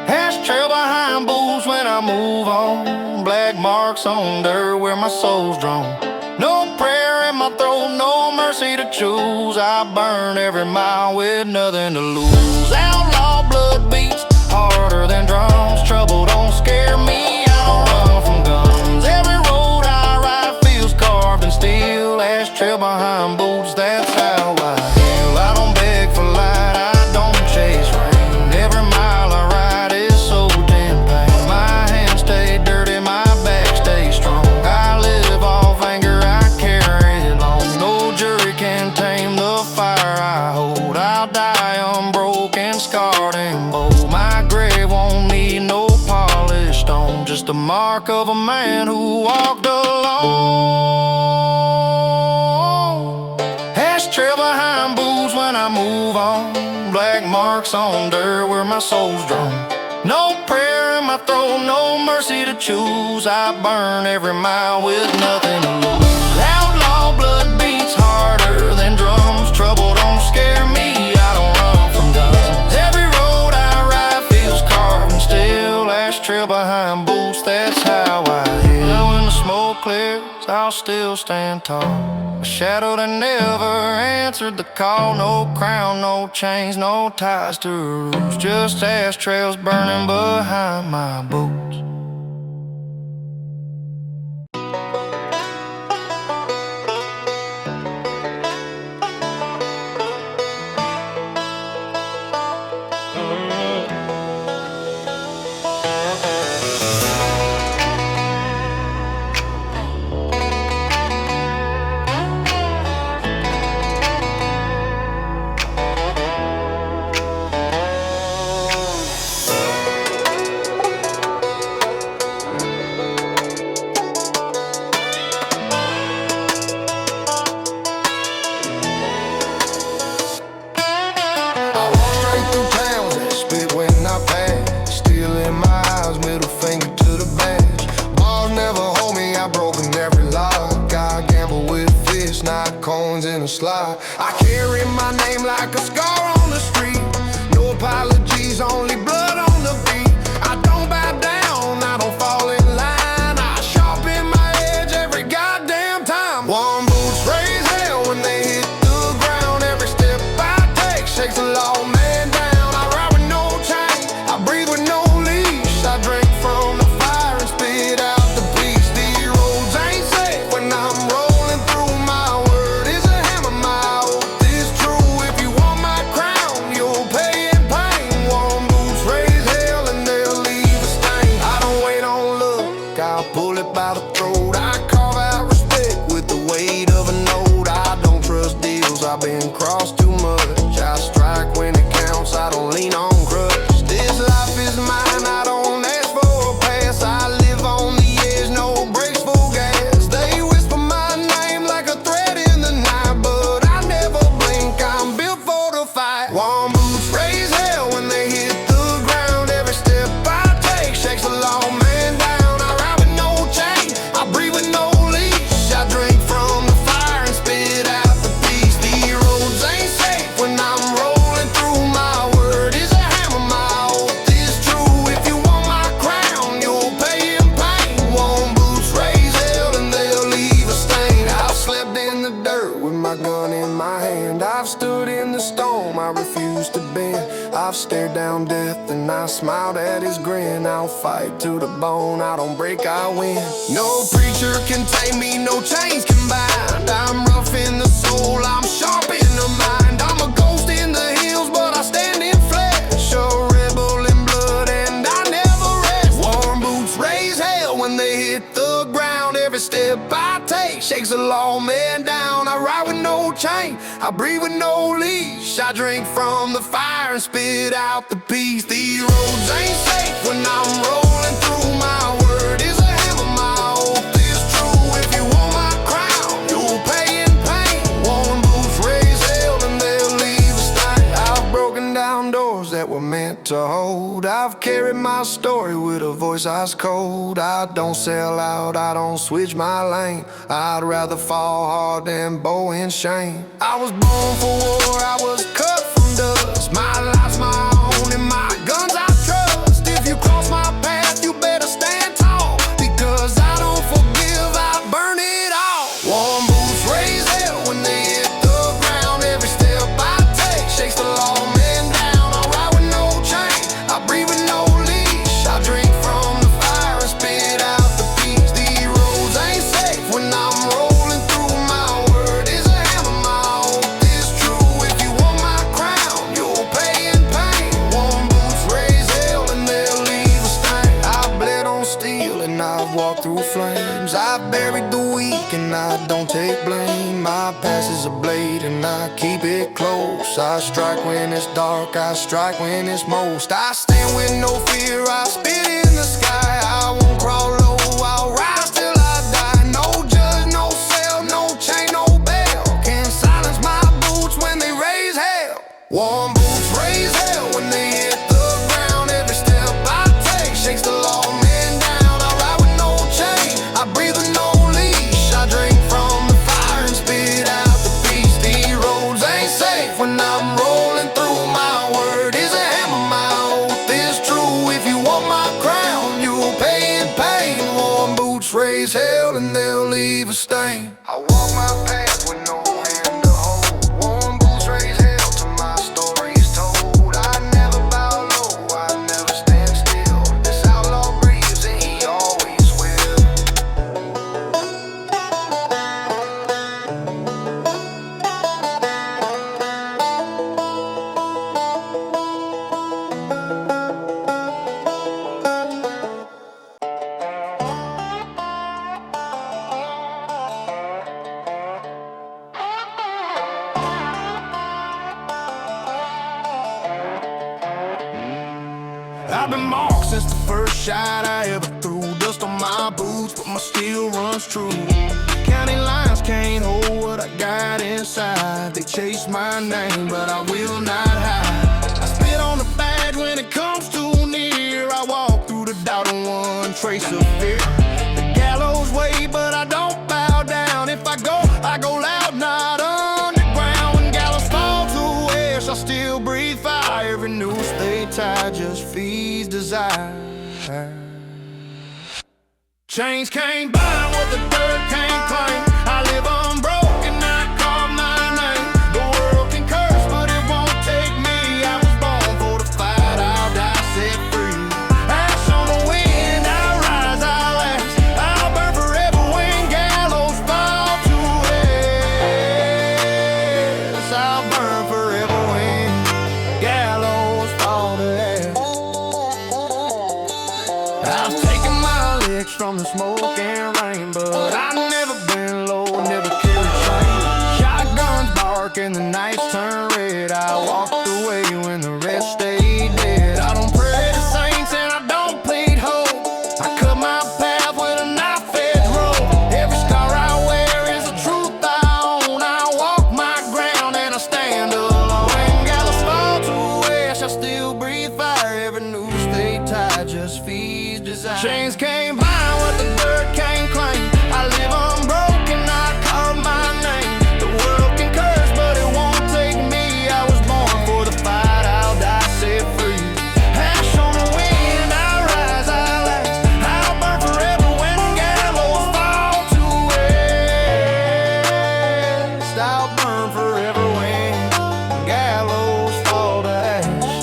Ashtray behind boots when I move on. Black marks on dirt where my soul's drawn. No prayer in my throat, no mercy to choose. I burn every mile with nothing to lose. Outlaw blood beats harder than drums. Trouble don't scare me, I don't run from guns. Every road I ride feels carved in steel. Ashtray behind boots, that's how I heal. I don't beg for light, I don't chase rain. Every mile I ride is soaked in pain. My hands stay dirty, my back stays strong. I live off anger, I carry it long. No jury can tame the fire I hold. I'll die unbroken, scarred and bold. My grave won't need no polished stone, just the mark of a man who walked alone. Ashtray behind boots when I move on. Black marks on dirt where my soul's drawn. No prayer in my throat, no mercy to choose. I burn every mile with nothing to lose. Outlaw blood beats harder than drums. Trouble don't scare me, I don't run from guns. Every road I ride feels carved in steel. Ashtray behind boots, that's how I heal. Now when the smoke clears, I'll still stand tall. A shadow that never answered the call. No crown, no chains, no ties to roots. Just ashtrays burning behind my boots. I'll pull it by the throat. I carve out respect with the weight of a note. I don't trust deals, I've been crossed too much. I strike when it counts, I don't lean on crutch. This life is mine, I don't ask for a pass. I live on the edge, no brakes, full gas. They whisper my name like a threat in the night, but I never blink, I'm built for the fight. Warm boots raise hell when they hit the ground. Every step I take shakes a long man down. I ride with no chain, I breathe with no leash. I drink from the fire and spit out the peace. The roads ain't safe when I'm rolling through. My word is a hammer, my oath is true. If you want my crown, you'll pay in pain. Warm boots raise hell and they'll leave a stain. I've slept in the dirt with my gun in my hand. I've stood in the storm, I refuse to bend. I've stared down death and I smiled at his grin. I'll fight to the bone, I don't break, I win. No preacher can tame me, no chains can bind. I'm rough in the soul, I'm sharp in the mind. I'm a ghost in the hills, but I stand in flesh. A rebel in blood and I never rest. Warm boots raise hell when they hit the ground. Every step I take shakes a law man down. I ride with no chain, I breathe with no leash. I drink from the fire and spit out the peace. The roads ain't safe when I'm rolling through. My word is a hammer, my oath is true. If you want my crown, you'll pay in pain. Warm boots raise hell and they'll leave a stain. I've broken down doors that were meant to hold. I've carried my story with a voice ice cold. I don't sell out, I don't switch my lane. I'd rather fall hard than bow in shame. I was born for war, I was cut from dust. My life's my own and my guns I trust. If you cross my path, you better stand tall, because I don't forgive, I burn it all. Warm boots raise hell when they hit the ground. Every step I take shakes the law man down. I ride with no chain, I breathe with no leash. I drink from the fire and spit out the peace. The roads ain't safe when I'm rolling through. My word is a hammer, my oath is true. If you want my crown, you'll pay in pain. Warm boots raise hell and they'll leave a stain. I've bled on steel and I've walked through flames. I've buried the weak and I don't take blame. My past is a blade and I keep it close. I strike when it's dark, I strike when it's most. I stand with no fear, I spit in the sky. I won't crawl low, I'll rise till I die. No judge, no cell, no chain, no bell can silence my boots when they raise hell. Warm boots raise hell when they hit the ground. Every step I take shakes the law man down. I ride with no chain, I breathe with no leash. I drink from the fire and spit out the peace. The roads ain't safe when I'm rolling through. My word is a hammer, my oath is true. If you want my crown, you'll pay in pain. Warm boots raise hell and they'll leave a stain. I walk my path with no hand to hold. Warm boots raise hell till my story's told. I never bow low, I never stand still. This outlaw breathes and he always will. I've been marked since the first shot I ever threw. Dust on my boots, but my steel runs true. County lines can't hold what I got inside. They chase my name, but I will not hide. I spit on the bad when it comes too near. I walk through the doubt on one trace of fear. The gallows way, but I don't bow down. If I go loud, not underground. When gallows fall to ash, I still breathe fire. Every noose they tie just feeds desire. Chains can't bind what the dirt can't claim. I live unbroken, I call my name. The world can curse, but it won't take me. I was born for the fight, I'll die set free. Ash on the wind, I'll rise, I'll last. I'll burn forever when gallows fall to ash. I'll burn forever when gallows fall to ash. I've taken my fix from the smoke and rain. But I never been low, never carried shame. Shotguns bark and the nights turn red. I walked away when the rest stayed dead. I don't pray to saints and I don't plead hope. I cut my path with a knife-edge rope. Every scar I wear is a truth I own. I walk my ground and I stand alone. When gallows fall to ash, I still breathe fire. Every new state tide just feeds desire. Chains can't bind what the dirt can't claim. I live unbroken, I carve my name. The world can curse, but it won't take me. I was born for the fight, I'll die set free. Ash on the wind, I rise, I last. I'll burn forever when gallows fall to ash. I'll burn forever when gallows fall to ash.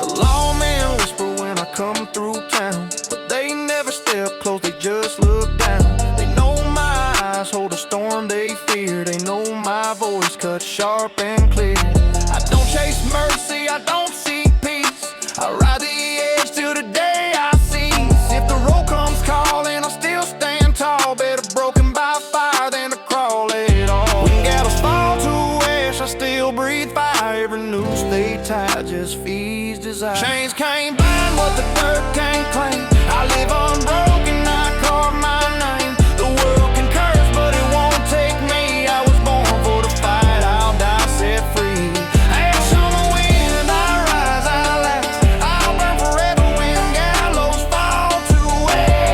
The lawmen whisper when I come through town, but they never step close, they just look down. They know my eyes hold a storm they fear. They know my voice cuts sharp and clear. I don't chase mercy, I don't seek peace. I ride the edge till the day I cease. If the roll comes calling, I still stand tall. Better broken by fire than to crawl at all. When gallows fall to ash, I still breathe fire. Every new state tide just feeds desire. Chains can't bind what the dirt can't claim. I live unbroken, I carve my name. The world can curse, but it won't take me. I was born for the fight, I'll die set free. Ash on the wind, I rise, I last. I'll burn forever when gallows fall to ash.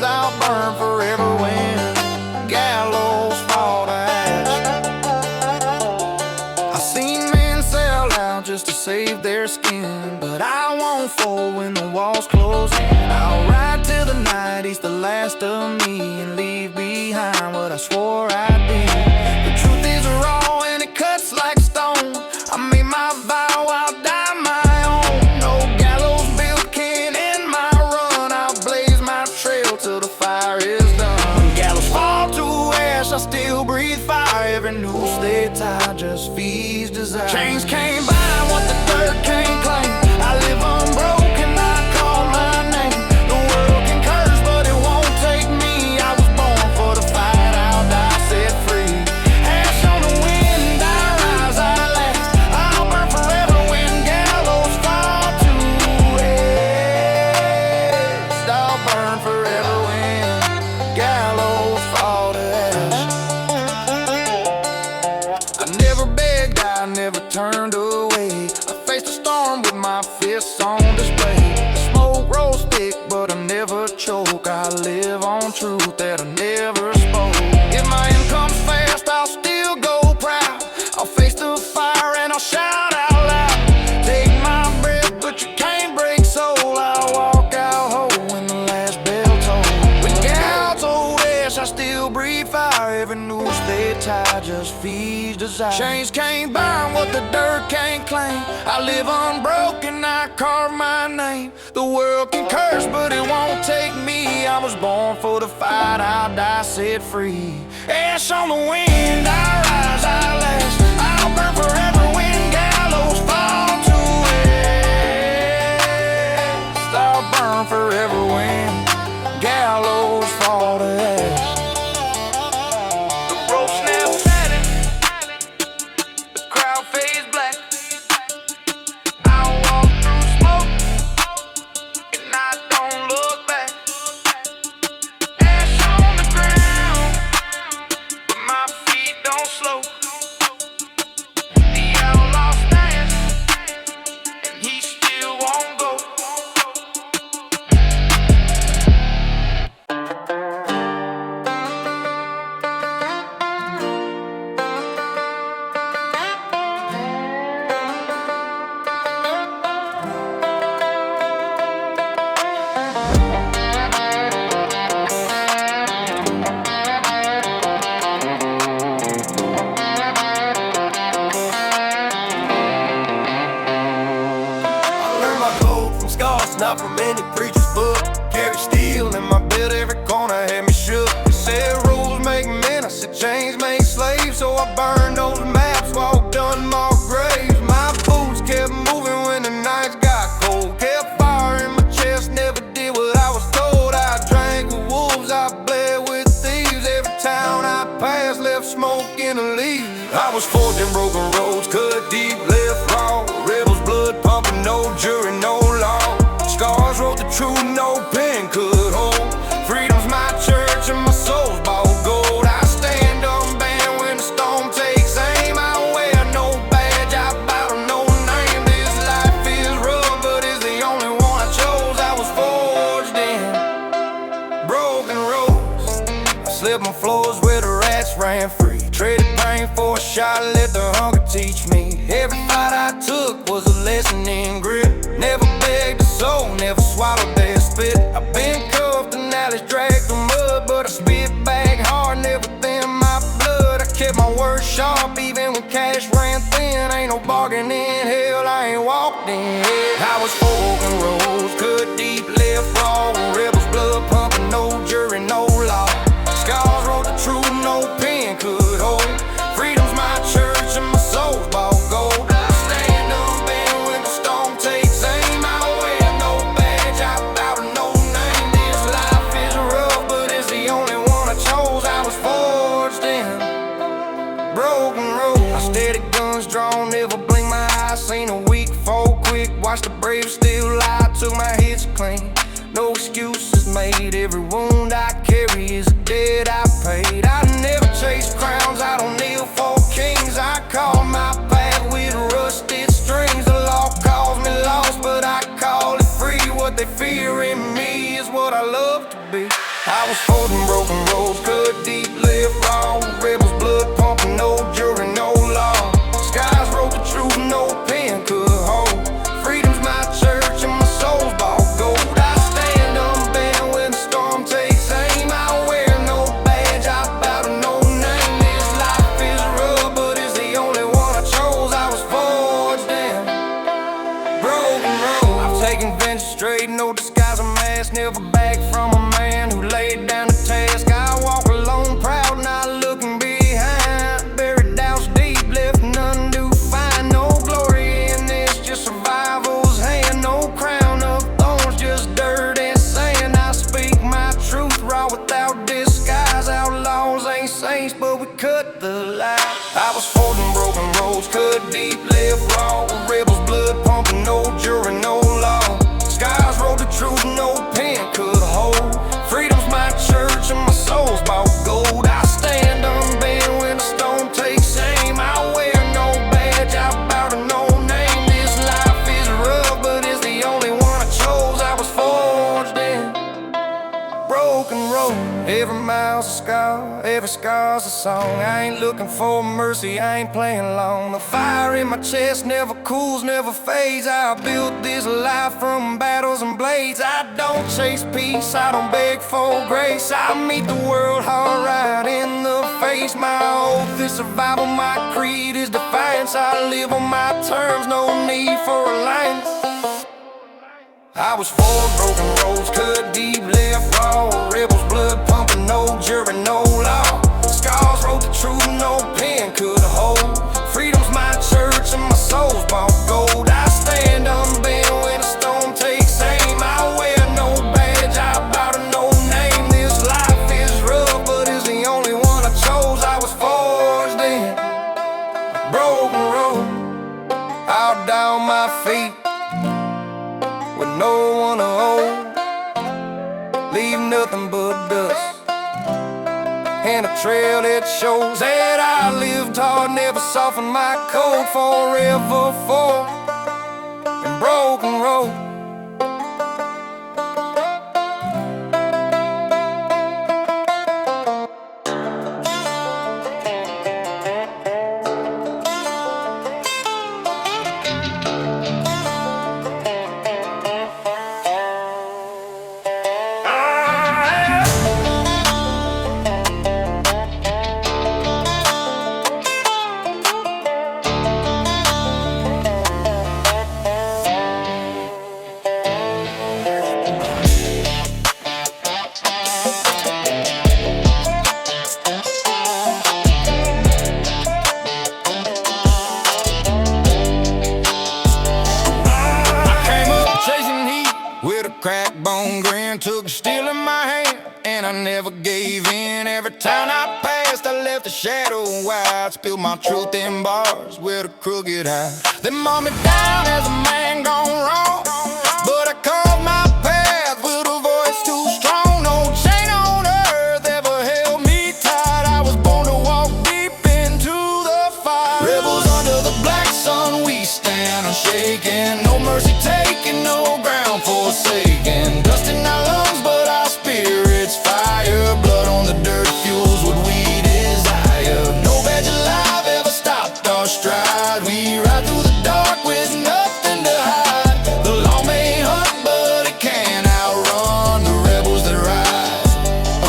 I'll burn forever when gallows fall to ash. I seen men sell out just to save their skin, but I won't fold when the walls close in. I'll ride till the night, he's the last of me, and leave behind what I swore I'd be. The truth is raw and it cuts like stone. I made my vow, I'll die my own. No gallows built can end my run. I'll blaze my trail till the fire is done. When gallows fall to ash, I still breathe fire. Every new state tide just feeds desire. Chains can't bind what the dirt can't claim. I live unbroken, I call my name. The world can curse, but it won't take me. I was born for the fight, I'll die set free. Ash on the wind, I rise, I last. I'll burn forever when gallows fall to ash. I'll burn forever when gallows fall to ash. I never begged, I never turned away. I faced the storm with my fists on display. The smoke rolls thick, but I never choke. I live on truth that I never spoke. If my end comes fast, I'll still go proud. I'll face the fire and I'll shout out loud. Take my breath, but you can't break soul. I'll walk out whole when the last bell tolls. When gallows old ash, I still breathe fire. Every new state tide just feeds desire. Chains can't bind what the dirt can't claim. I live unbroken, I carve my name. The world can curse, but it won't take me. I was born for the fight, I'll die set free. Ash on the wind, I rise, I last. I'll burn forever when gallows fall to ash. I'll burn forever when gallows fall to ash. The rope snaps silent, the crowd fades black. I'll walk through smoke and I don't look back. Ash on the ground, but my feet don't slow. The outlaw stands and he still won't go. Not from any preacher's book. Carry steel in my belt, every corner had me shook. They said rules make men, I said chains make slaves. So I burned those maps, walked unmarked graves. My boots kept moving when the nights got cold. Kept firing I was forged in broken roads, cut deep, left wrong. Rebels blood pumping, no jury, no law. Scars wrote the truth, no pen could hold. Freedom's my church and my soul's bought gold. I stand unbanned when the storm takes aim. I wear no badge, I bow to no name. This life is rough, but it's the only one I chose. I was forged in broken roads. I slipped my floors where the rats ran free. Traded pain for a shot, let the hunger teach me. Every fight I took was a lesson in grit. Never begged a soul, never swallowed their spit. I've been cuffed and now it's dragged through mud, but I spit back hard, never thin my blood. I kept my words sharp even when cash ran thin. Ain't no bargain in hell, I ain't walked in. I was forking roads, cut deep, left wrong. Rebels blood pumping, no jury, no law. Scars wrote the truth, no pen could hold. Freedom's my church and my soul's bought gold. I stand unbanned when the storm takes aim. I wear no badge, I bow to no name. This life is rough, but it's the only one I chose. I was forged in broken road. I steady guns drawn, never blink my eyes. Seen a weak fall quick, watch the brave still lie. Took my hits clean, no excuses made. Every wound I carry is a debt I paid. I never chase crowns, I don't kneel for kings. I call my path with rusted strings. The law calls me lost, but I call it free. What they fear in me is what I love to be. I was folding broken roads, cut deep, left wrong. Rebels blood pumping, no jury, no law. Skies wrote the truth, no pen could hold. Freedom's my church and my soul's bought gold. I stand unbanned when the storm takes aim. I wear no badge, I bow to no name. This life is rough, but it's the only one I chose. I was forged in broken road. I've taken vengeance straight, no disguise or mask. Never back from a man who laid down the task. I walk alone, proud, not looking behind. Buried doubts deep, left none to find. No glory in this, just survival's hand. No crown of thorns, just dirt and sand. I speak my truth raw without disguise. Outlaws ain't saints, but we cut the lie. I was forging broken roads, cut deep, left wrong. Rebels blood pumping, no jury, no law. Skies wrote the truth, no pen could hold. Freedom's my church and my soul's bought gold. I stand unbanned when the storm takes aim. I wear no badge, I bow to no name. This life is rough, but it's the only one I chose. I was forged in broken road. Every mile's a scar, every scar's a song. I ain't looking for mercy, I ain't playing long. The fire in my chest never cools, never fades. I built this life from battles and blades. I don't chase peace, I don't beg for grace. I meet the world hard right in the face. My oath is survival, my creed is defiance. I live on my terms, no need for alliance. I was four broken roads, cut deep, left wrong. Rebels blood pumping, no jury, no law. Scars wrote the truth, no pen could hold. Freedom's my church and my soul's bought gold. I stand unbanned when the storm takes aim. I wear no badge, I bow to no name. This life is rough, but it's the only one I chose. I was forged in broken road. Out down my feet with no one to hold. Leave nothing but dust and a trail that shows that I lived hard, never softened my code. Forever for in broken road. with a cracked bone grin. Took a steel in my hand and I never gave in. Every town I passed I left a shadow wide. Spilled my truth in bars with a crooked eye. They marked me down as a man gone wrong, but I carved my path with a voice too strong. No chain on earth ever held me tight. I was born to walk deep into the fire. Rebels under the black sun, we stand unshaken. No mercy taken, no ground forsaken. Dust in our lungs, but our spirit's fire. Blood on the dirt fuels what we desire. No badge alive ever stopped our stride. We ride through the dark with nothing to hide. The law may hunt, but it can't outrun the rebels that rise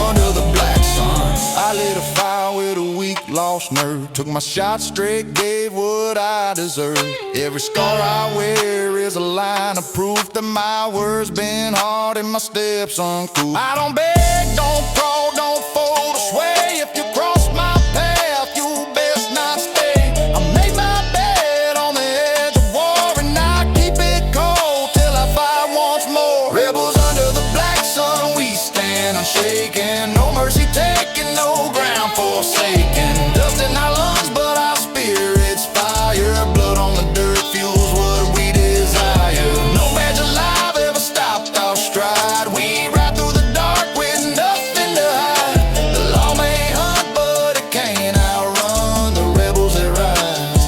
under the black sun. I lit a fire with a weak, lost nerve. Took my shot straight, gave what I deserve. Every scar I wear is a line of proof that my words been hard and my steps uncool. I don't beg, don't crawl, don't fold or sway. If you cross my path, you best not stay. I make my bed on the edge of war, and I keep it cold till I fight once more. Rebels under the black sun, we stand unshaken. No mercy taken, no ground forsaken. Dust in our lungs, but our spirit's fire. Blood on the dirt fuels what we desire. No badge alive ever stopped our stride. We ride through the dark with nothing to hide. The law may hunt, but it can't outrun the rebels that rise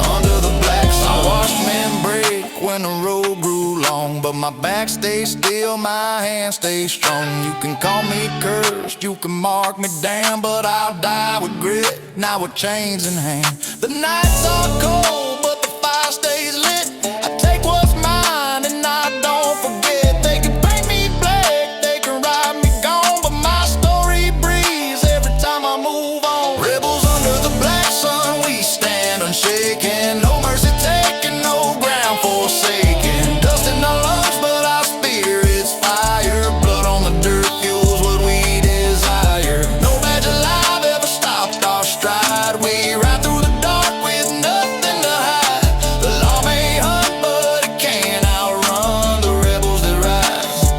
under the black sun. I watched men break when the road grew long, but my back stays still, my hands stay strong. You can call me cursed, you can mark me down, but I'll die with grit, not with chains in hand. The nights are cold, but the fire stays lit. I take what's mine and I don't forget. They can paint me black, they can ride me gone, but my story breathes every time I move on. Rebels under the black sun, we stand unshaken. No mercy taken, no ground forsaken. Dust in our lungs, but our spirit's fire. Blood on the dirt fuels what we desire. No badge alive ever stopped our stride. We ride through the dark with nothing to hide. The law may hunt, but it can't outrun the rebels that rise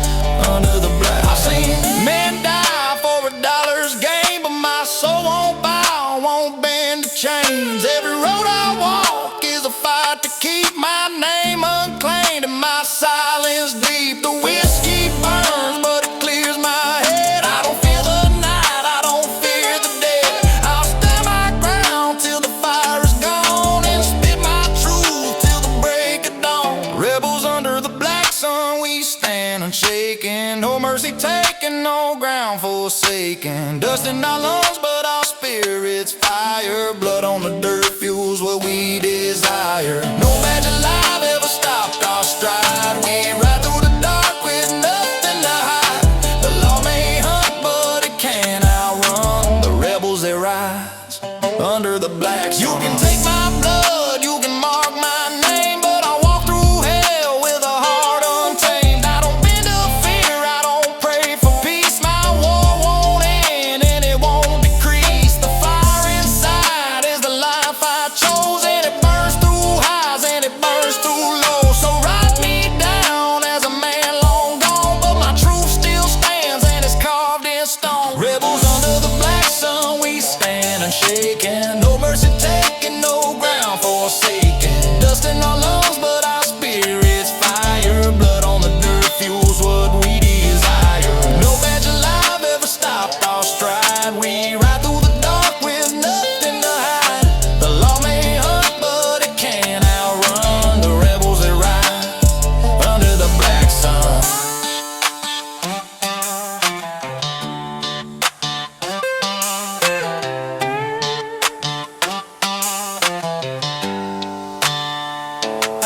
under the black. I've seen men die for a dollar's gain, but my soul won't bow, won't bend the chains. Every road I walk is a fight to keep my name unclaimed, and my silence deep. The whiskey burns, but it clears my head. I don't fear the night, I don't fear the dead. I'll stand my ground till the fire is gone, and spit my truth till the break of dawn. Rebels under the black sun, we stand unshaken. No mercy taken, no ground forsaken. Dust in our lungs, but our spirit's fire. Blood on the dirt fuels what we desire. No badge alive ever stopped our stride. We ride through the dark with nothing to hide. The law may hunt, but it can't outrun the rebels that rise under the black sun. You can take my blood, you can mark my name, but I walk through hell with a heart untamed. I don't bend to fear, I don't pray for peace. My war won't end and it won't decrease. The fire inside is the life I chose, and it burns through highs and it burns through lows. So write me down as a man long gone, but my truth still stands and it's carved in stone. Rebels under the black sun, we stand unshaken. No mercy taken, no ground forsaken. Dust in our lungs, but our spirit's fire. Blood on the dirt fuels what we desire. No badge alive ever stopped our stride. We ride through the dark with nothing to hide. The law may hunt, but it can't outrun the rebels that rise under the black sun.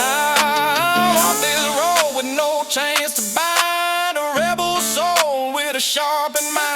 I walk this road with no chains to bind. A rebel soul with a sharpened mind.